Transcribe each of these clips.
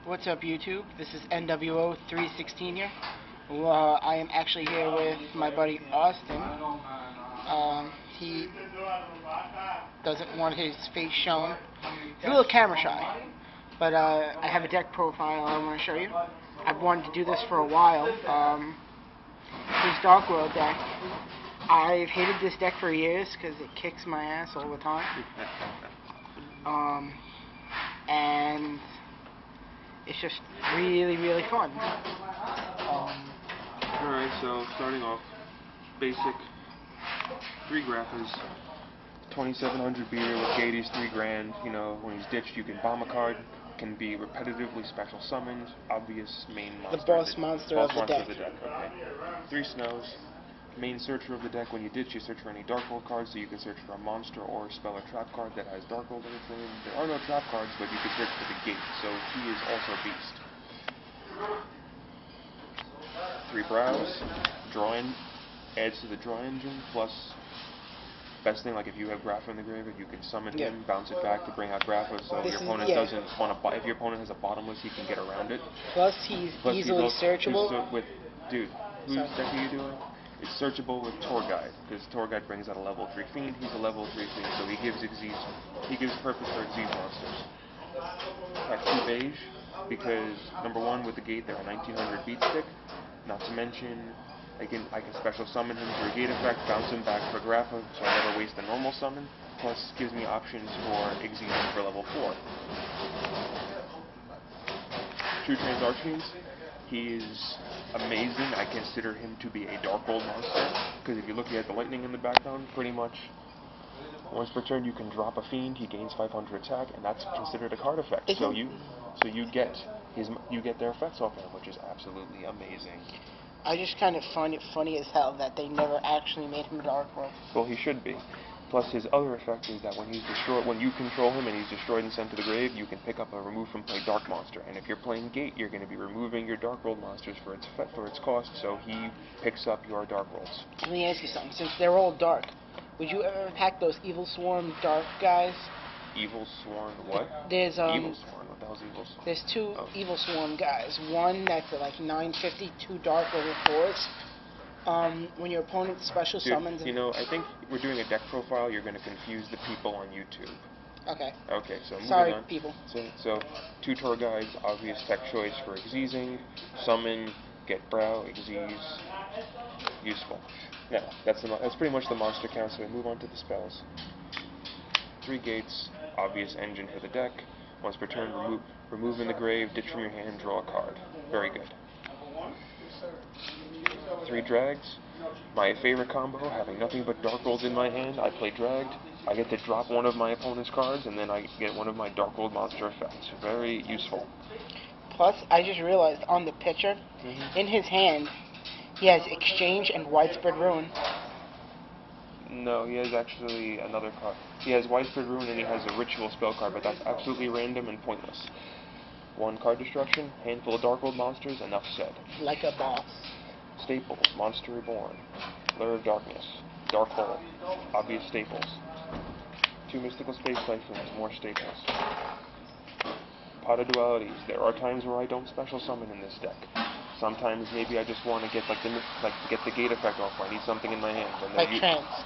What's up, YouTube? This is NWO316 here. I am actually here with my buddy Austin. He doesn't want his face shown. He's a little camera shy. But I have a deck profile I want to show you. I've wanted to do this for a while. His Darkworld deck. I've hated this deck for years because it kicks my ass all the time. And it's just really, really fun. Alright, so starting off, basic 3 Graphas, 2700 beater with gate is 3 grand. You know, when he's ditched, you can bomb a card. Can be repetitively special summoned. Obvious main monster. The boss monster of the deck. Okay. 3 snows. Main searcher of the deck. When you ditch, you search for any Darkworld cards, so you can search for a monster or a spell or trap card that has Darkworld in its name. There are no trap cards, but you can search for the gate, so he is also Beast. 3 brows. Drawing adds to the draw engine, plus best thing, like if you have Grapha in the graveyard, you can summon him, bounce it back to bring out Grapha, so your opponent doesn't want to. If your opponent has a bottomless, he can get around it. Plus, he's easily searchable. Dude, whose deck are you doing? It's searchable with Tour Guide, because Tour Guide brings out a level 3 fiend. He's a level 3 fiend, so he gives purpose for Xyz monsters. I have 2 beige, because number 1 with the gate they're a 1900 beat stick. Not to mention, I can special summon him for a gate effect, bounce him back for Grapha, so I never waste a normal summon. Plus, gives me options for Xyz for level 4. 2 Trans Archfiends. He is amazing. I consider him to be a Darkworld monster, because if you look at the lightning in the background, pretty much once per turn you can drop a fiend, he gains 500 attack, and that's considered a card effect. So you get their effects off him, which is absolutely amazing. I just kind of find it funny as hell that they never actually made him a Darkworld. Well, he should be. Plus, his other effect is that when you control him and he's destroyed and sent to the grave, you can pick up a remove from play Dark monster. And if you're playing Gate, you're going to be removing your Darkworld monsters for its cost, so he picks up your Darkworlds. Let me ask you something. Since they're all dark, would you ever pack those Evil Swarm dark guys? Evil Swarm what? There's Evil Swarm. What the hell's Evil Swarm? There's 2 Evil Swarm guys. One that's at like 950, 2 dark over 4s. When your opponent special summons... You know, I think we're doing a deck profile. You're going to confuse the people on YouTube. Okay. Okay, so moving Sorry, on. people. So 2 Tour Guides, obvious tech choice for Xyzing, summon, get Brow, Xyz, useful. Now, that's pretty much the monster count, so we move on to the spells. 3 gates, obvious engine for the deck. Once per turn, remove in the grave, ditch from your hand, draw a card. Very good. 3 drags. My favorite combo, having nothing but Darkworlds in my hand, I play dragged. I get to drop one of my opponent's cards, and then I get one of my Darkworld monster effects. Very useful. Plus, I just realized on the picture, in his hand, he has Exchange and Widespread Ruin. No, he has actually another card. He has Widespread Ruin and he has a Ritual spell card, but that's absolutely random and pointless. 1 card destruction, handful of Darkworld monsters, enough said. Like a boss. Staples, Monster Reborn, Lure of Darkness, Dark Hole, obvious staples. 2 Mystical Space Typhoons, more staples. Pot of Dualities, there are times where I don't special summon in this deck. Sometimes maybe I just want to get get the gate effect off. I need something in my hand. And like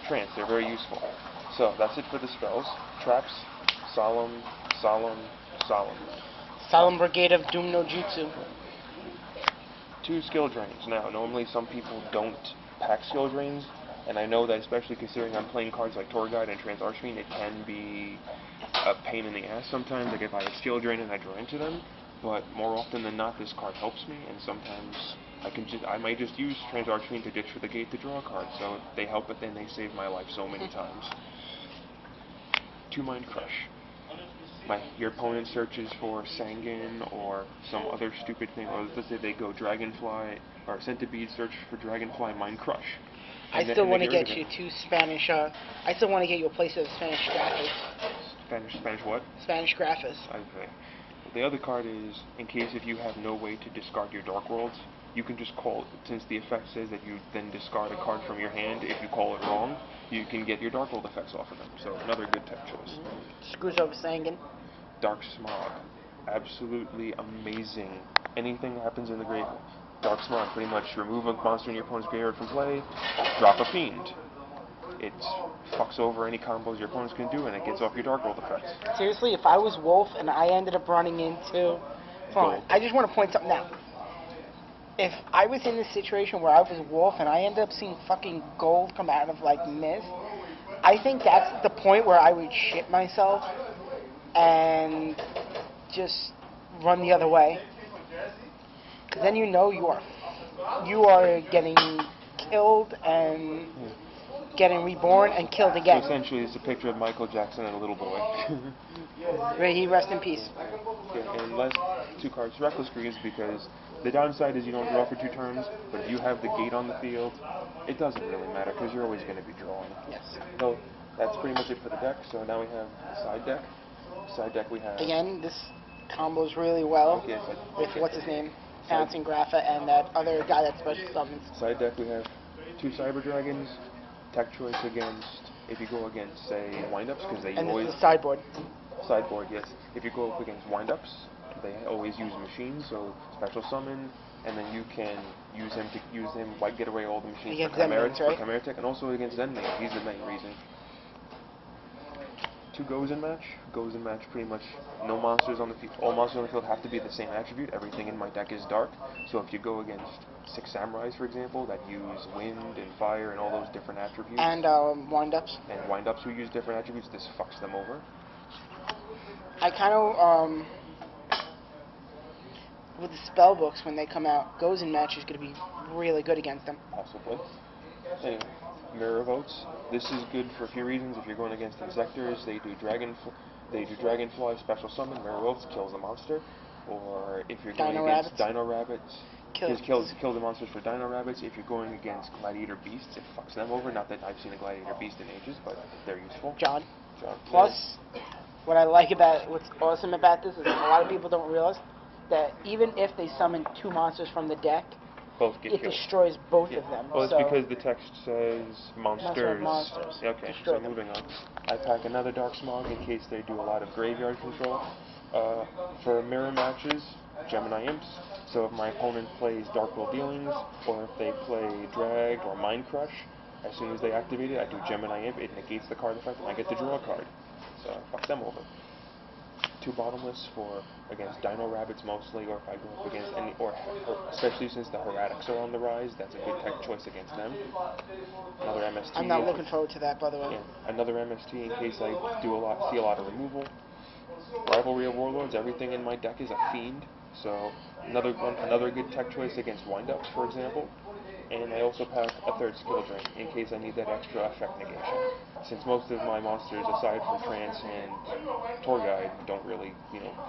Trance, they're very useful. So that's it for the spells. Traps, Solemn. Solemn Brigade of Doom no Jutsu. 2 skill drains. Now, normally some people don't pack skill drains, and I know that especially considering I'm playing cards like Tour Guide and Trans Archfiend, it can be a pain in the ass sometimes. Like if I have skill drain and I draw into them, but more often than not, this card helps me, and sometimes I might just use Trans Archfiend to ditch for the gate to draw a card, so they help, but then they save my life so many times. 2 Mind Crush. Your opponent searches for Sanguine or some other stupid thing, or let's say they go Dragonfly, or Centipede, search for Dragonfly, Mind Crush. I still want to get you 2 Spanish, I still want to get you a place of Spanish Graphas. Spanish what? Spanish Graphas. Okay. The other card is, in case if you have no way to discard your Darkworlds, you can just call, since the effect says that you then discard a card from your hand, if you call it wrong, you can get your Darkworld effects off of them. So another good tech choice. Screws over Sanguine. Dark Smog. absolutely amazing. Anything that happens in the great Dark Smog, pretty much remove a monster in your opponent's graveyard from play, drop a Fiend. It fucks over any combos your opponents can do, and it gets off your Darkworld effects. Seriously, if I was Wolf and I ended up running into... Fine, I just want to point something out. If I was in this situation where I was Wolf and I ended up seeing fucking gold come out of, like, mist, I think that's the point where I would shit myself and just run the other way. Because then you know you are getting killed and getting reborn and killed again. So essentially, it's a picture of Michael Jackson and a little boy. May he rest in peace. Yeah, and last two cards, Reckless Greaves, because the downside is you don't draw for 2 turns, but if you have the gate on the field, it doesn't really matter because you're always going to be drawing. Yes. So that's pretty much it for the deck. So now we have the side deck. Side deck we have... Again, this combos really well with what's his name, Bouncing Grapha, and that other guy that special summons. Side deck we have 2 Cyber Dragons, tech choice against, if you go against, say, windups, because they and always... this is the sideboard. Sideboard, yes. If you go up against windups, they always use machines, so special summon, and then you can use him, like, get away all the machines Against for Chimera, Zenmains, right? for Chimera Tech, and also against Zenmain. He's the main reason. 2 goes in match. Goes in match pretty much no monsters on the field. All monsters on the field have to be the same attribute. Everything in my deck is dark. So if you go against 6 samurais, for example, that use wind and fire and all those different attributes. And windups. And windups who use different attributes, this fucks them over. I kind of, with the spell books when they come out, goes in match is going to be really good against them. Possibly. Anyway, Mirror Votes. This is good for a few reasons. If you're going against Insectors, they do Dragonfly special summon. Mirror Votes kills the monster. Or if you're going against Dino Rabbits, kill the monsters for Dino Rabbits. If you're going against Gladiator Beasts, it fucks them over. Not that I've seen a Gladiator Beast in ages, but they're useful. John. Plus, what I like what's awesome about this is a lot of people don't realize that even if they summon 2 monsters from the deck, it destroys both of them. Well, it's because the text says monsters. Okay, so them. moving on. I pack another Dark Smog in case they do a lot of graveyard control. For mirror matches, Gemini Imps. So if my opponent plays Darkworld Dealings, or if they play Drag or Mind Crush, as soon as they activate it, I do Gemini Imp. It negates the card effect, and I get to draw a card. So fuck them over. 2 bottomless for against Dino Rabbits mostly, or if I go up against any, or especially since the Heretics are on the rise, that's a good tech choice against them. Another MST. I'm not looking forward to that, by the way. Yeah, another MST in case I see a lot of removal. Rivalry of Warlords. Everything in my deck is a fiend, so another good tech choice against windups, for example. And I also pack a 3rd skill drain in case I need that extra effect negation. Since most of my monsters, aside from Trance and Tour Guide, don't really,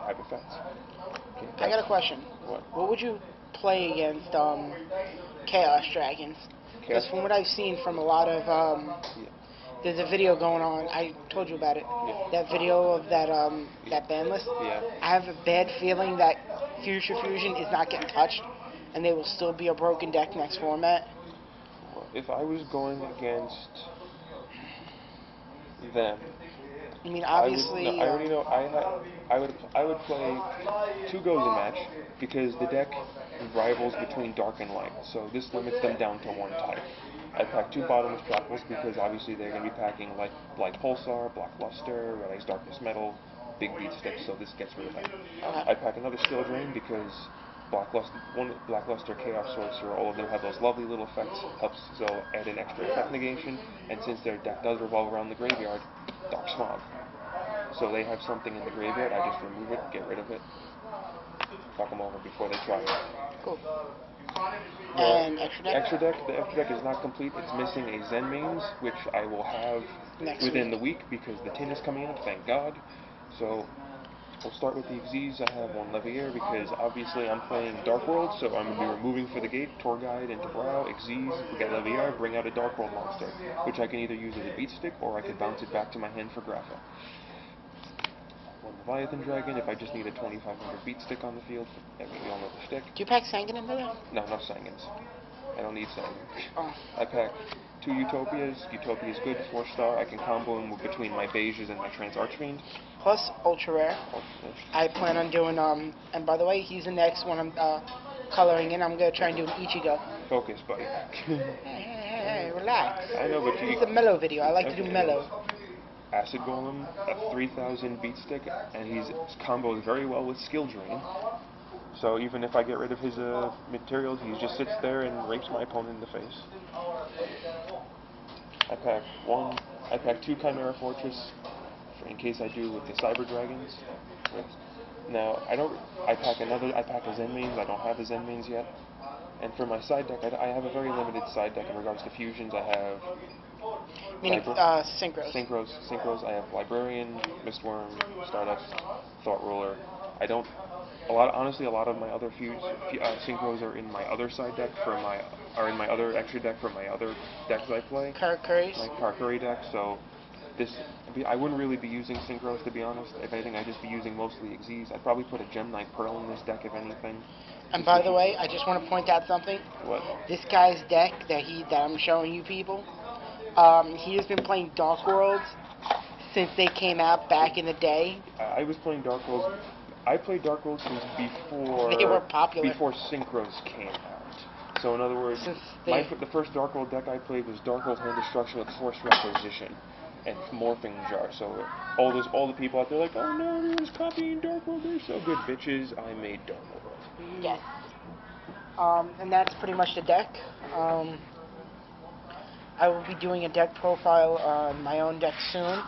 have effects. Okay, I got a question. What would you play against Chaos Dragons? Because from what I've seen from a lot of there's a video going on. I told you about it. Yeah. That video of that ban list. Yeah. I have a bad feeling that Future Fusion is not getting touched, and they will still be a broken deck next format. If I was going against them, I mean, obviously, I already know. I would play 2 goes in match because the deck rivals between dark and light, so this limits them down to 1 type. I pack 2 bottomless Trackles because obviously they're going to be packing Light Pulsar, Black Luster, Red Ice Darkness Metal, Big Beat Sticks, so this gets rid of them. I pack another Skill Drain because Black Luster, Chaos Sorcerer, all of them have those lovely little effects, so add an extra effect negation, and since their deck does revolve around the graveyard, Dark Smog. So they have something in the graveyard, I just remove it, get rid of it, fuck them over before they try it. Cool. And extra deck? The extra deck is not complete. It's missing a Zenmains, which I will have within the week because the tin is coming out, thank God. So we'll start with the Xyz. I have 1 Leviair because obviously I'm playing Darkworld, so I'm going to be removing for the gate, Tour Guide into Brow, Xyz, get Leviair, bring out a Darkworld monster, which I can either use as a beat stick or I could bounce it back to my hand for Grapha. 1 Leviathan Dragon if I just need a 2500 beat stick on the field. That can be on the stick. Do you pack Sangan into there? No Sangans. I don't need Sangan. Oh. I pack 2 Utopias. Utopia is good, 4-star. I can combo them between my Beiges and my Trance Archfiend. plus ultra rare. I plan on doing and by the way, he's the next one I'm coloring in. I'm gonna try and do an Ichigo. Focus, buddy. Hey, relax. I know, but It's a mellow video. I like to do mellow. Acid Golem, a 3000 beat stick, and he's comboed very well with Skill Drain. So even if I get rid of his materials, he just sits there and rapes my opponent in the face. I pack 2 Chimera Fortress in case I do with the Cyber Dragons. Now I pack a Zen Mains. I don't have a Zen Mains yet. And for my side deck, I have a very limited side deck in regards to fusions. I have synchros. I have Librarian, Mistworm, Stardust, Thought Ruler. A lot of my other synchros are in my other side deck in my other extra deck for my other decks I play. Karakuris. My Karakuri deck. So I wouldn't really be using synchros, to be honest. If anything, I'd just be using mostly Xyz. I'd probably put a Gem Knight Pearl in this deck, if anything. And by the way, I just want to point out something. What? This guy's deck that I'm showing you people, he has been playing Darkworld since they came out back in the day. I was playing Darkworld. I played Darkworld since before they were popular. Before synchros came out. So in other words, the first Darkworld deck I played was Darkworld Hand Destruction with Force Requisition and Morphing Jar. So all the people out there like, oh no, everyone's copying Darkworld. They're so good, bitches. I made Darkworld. Yes. And that's pretty much the deck. I will be doing a deck profile on my own deck soon.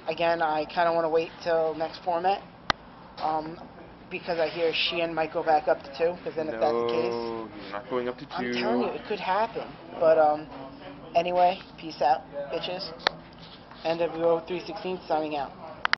Again, I kind of want to wait till next format. Because I hear Sheehan might go back up to 2. Because then if that's the case... No, you're not going up to 2. I'm telling you, it could happen. But anyway, peace out, bitches. NWO 316 signing out.